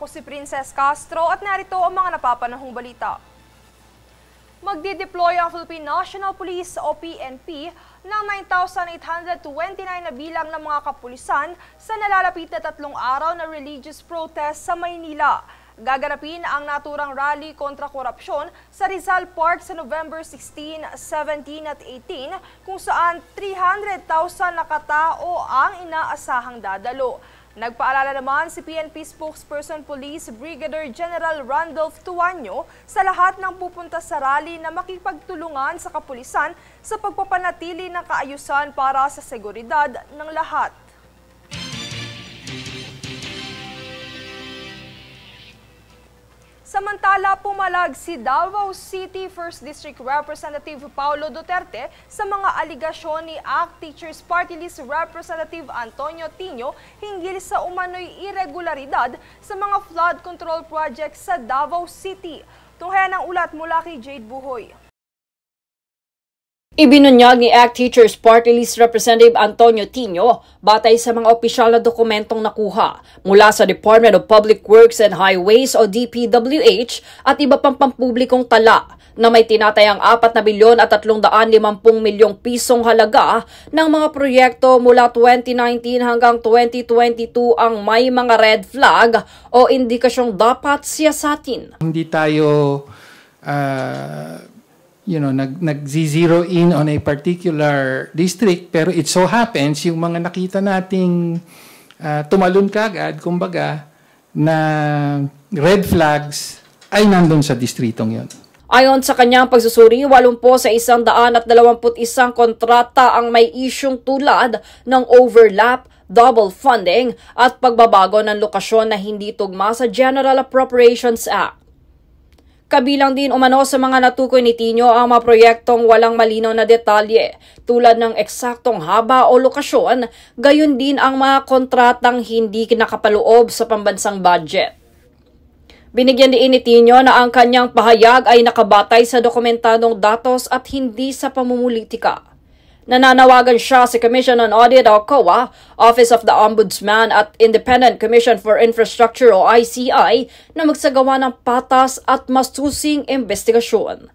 si Princess Castro at narito ang mga napapanahong balita. Magdi-deploy ang Philippine National Police o PNP ng 9,829 na bilang ng mga kapulisan sa nalalapit na 3 araw na religious protest sa Maynila. Gaganapin ang naturang rally kontra korupsyon sa Rizal Park sa November 16, 17 at 18 kung saan 300,000 na katao ang inaasahang dadalo. Nagpaalala naman si PNP spokesperson Police Brigadier General Randolph Tuanyo sa lahat ng pupunta sa rally na makipagtulungan sa kapulisan sa pagpapanatili ng kaayusan para sa seguridad ng lahat. Samantala, pumalag si Davao City 1st District Representative Paulo Duterte sa mga aligasyon ni ACT Teachers Party List Representative Antonio Tino hinggil sa umano'y irregularidad sa mga flood control projects sa Davao City. Tunghayan ang ulat mula kay Jade Buhoy. Ibinunyag ni ACT Teachers Party List Representative Antonio Tino batay sa mga opisyal na dokumentong nakuha mula sa Department of Public Works and Highways o DPWH at iba pang pampublikong tala na may tinatayang 4 na bilyon at 350 milyong pisong halaga ng mga proyekto mula 2019 hanggang 2022 ang may mga red flag o indikasyong dapat siyasatin. Hindi tayo nag-zero in on a particular district, pero it so happens yung mga nakita nating tumalon kagad, kumbaga, na red flags ay nandun sa distritong yon. Ayon sa kanyang pagsusuri, 80 sa 121 kontrata ang may isyung tulad ng overlap, double funding at pagbabago ng lokasyon na hindi tugma sa General Appropriations Act. Kabilang din umano sa mga natukoy ni Tino ang mga proyektong walang malinaw na detalye tulad ng eksaktong haba o lokasyon, gayon din ang mga kontratang hindi nakapaloob sa pambansang budget. Binigyan din ni Tino na ang kanyang pahayag ay nakabatay sa dokumentadong datos at hindi sa pamumulitika. Nananawagan siya sa Commission on Audit o COA, Office of the Ombudsman at Independent Commission for Infrastructure o ICI na magsagawa ng patas at masusing investigasyon.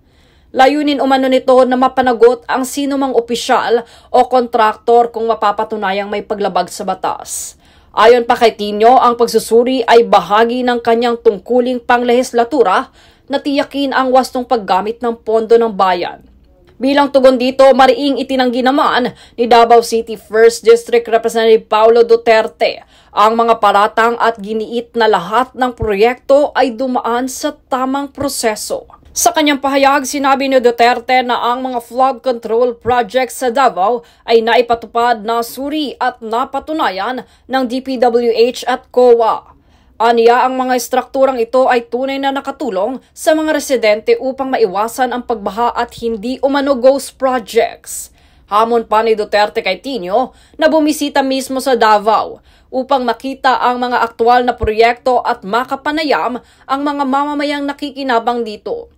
Layunin umano nito na mapanagot ang sinumang opisyal o kontraktor kung mapapatunayang may paglabag sa batas. Ayon pa kay Tino, ang pagsusuri ay bahagi ng kanyang tungkuling panglehislatura na tiyakin ang wastong paggamit ng pondo ng bayan. Bilang tugon dito, mariing itinanggi naman ni Davao City 1st District Representative Paulo Duterte ang mga paratang at giniit na lahat ng proyekto ay dumaan sa tamang proseso. Sa kanyang pahayag, sinabi ni Duterte na ang mga flood control projects sa Davao ay naipatupad na suri at napatunayan ng DPWH at COA. Aniya, ang mga estrukturang ito ay tunay na nakatulong sa mga residente upang maiwasan ang pagbaha at hindi umano ghost projects. Hamon pa ni Duterte kay Tino na bumisita mismo sa Davao upang makita ang mga aktual na proyekto at makapanayam ang mga mamamayang nakikinabang dito.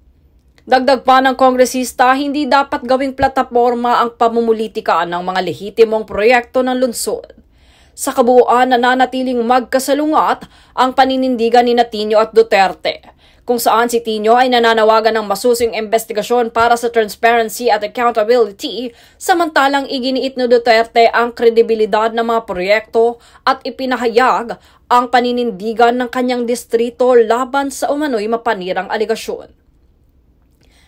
Dagdag pa ng kongresista, hindi dapat gawing plataporma ang pamumulitika ng mga lehitimong proyekto ng lungsod. Sa kabuuan, nananatiling magkasalungat ang paninindigan ni Tino at Duterte, kung saan si Tino ay nananawagan ng masusing investigasyon para sa transparency at accountability, samantalang iginiit ni Duterte ang kredibilidad ng mga proyekto at ipinahayag ang paninindigan ng kanyang distrito laban sa umano'y mapanirang aligasyon.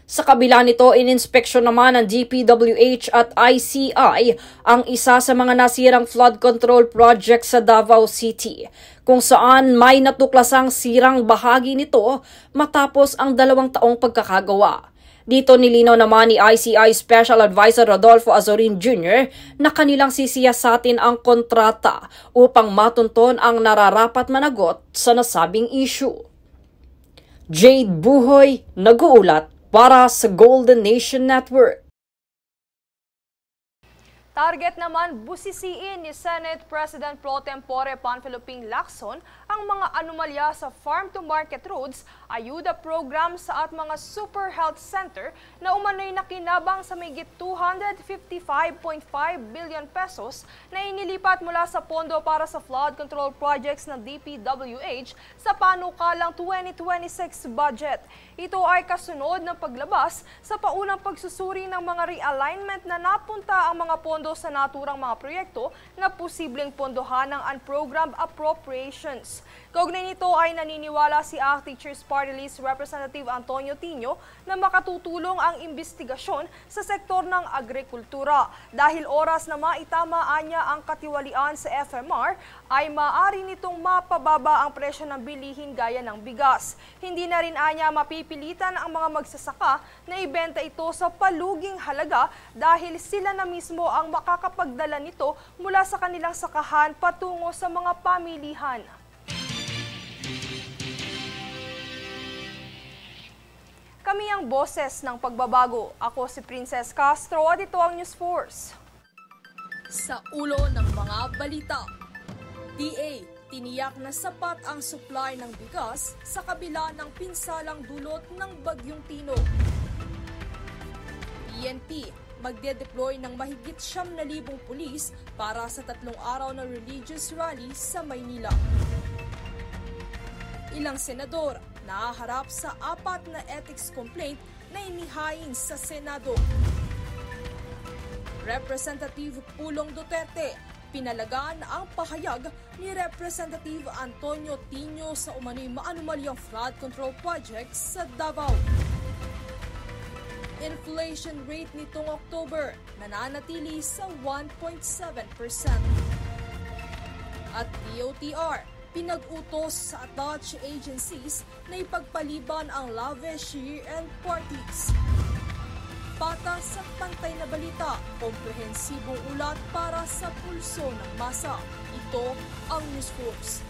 Sa kabila nito, ininspeksyon naman ng DPWH at ICI ang isa sa mga nasirang flood control project sa Davao City, kung saan may natuklasang sirang bahagi nito matapos ang 2 taong pagkakagawa. Dito nilinaw naman ni ICI Special Advisor Rodolfo Azorin Jr. na kanilang sisiyasatin ang kontrata upang matunton ang nararapat managot sa nasabing issue. Jade Buhoy, nag-uulat para sa Golden Nation Network. Target naman busisiin ni Senate President Pro Tempore Panfilo Ping Lacson ang mga anomalya sa farm-to-market roads, ayuda programs at mga super health center na umano'y nakinabang sa mahigit 255.5 billion pesos na inilipat mula sa pondo para sa flood control projects ng DPWH sa panukalang 2026 budget. Ito ay kasunod ng paglabas sa paunang pagsusuri ng mga realignment na napunta ang mga pondo sa naturang mga proyekto na posibleng pondohan ng unprogrammed appropriations. Kaugnay nito ay naniniwala si ACT Teachers Party List Representative Antonio Tino na makatutulong ang investigasyon sa sektor ng agrikultura. Dahil oras na maitamaan niya ang katiwalian sa FMR, ay maaari nitong mapababa ang presyo ng bilihin gaya ng bigas. Hindi na rin anya mapipilitan ang mga magsasaka na ibenta ito sa paluging halaga dahil sila na mismo ang makakapagdala nito mula sa kanilang sakahan patungo sa mga pamilihan. Kami ang boses ng pagbabago. Ako si Princess Castro at ito ang News Force. Sa ulo ng mga balita, DA, tiniyak na sapat ang supply ng bigas sa kabila ng pinsalang dulot ng Bagyong Tino. PNP, magde-deploy ng mahigit 9,000 pulis para sa 3 araw na religious rally sa Maynila. Ilang senador nahaharap sa 4 na ethics complaint na inihain sa Senado. Representative Pulong Duterte, pinalagaan ang pahayag ni Representative Antonio Tino sa umano'y maanumalyang flood control projects sa Davao. Inflation rate nitong October nananatili sa 1.7%. At DOTR, pinag-utos sa attached agencies na ipagpaliban ang lavish year-end parties. Patas at pantay na balita, komprehensibong ulat para sa pulso ng masa. Ito ang News Force.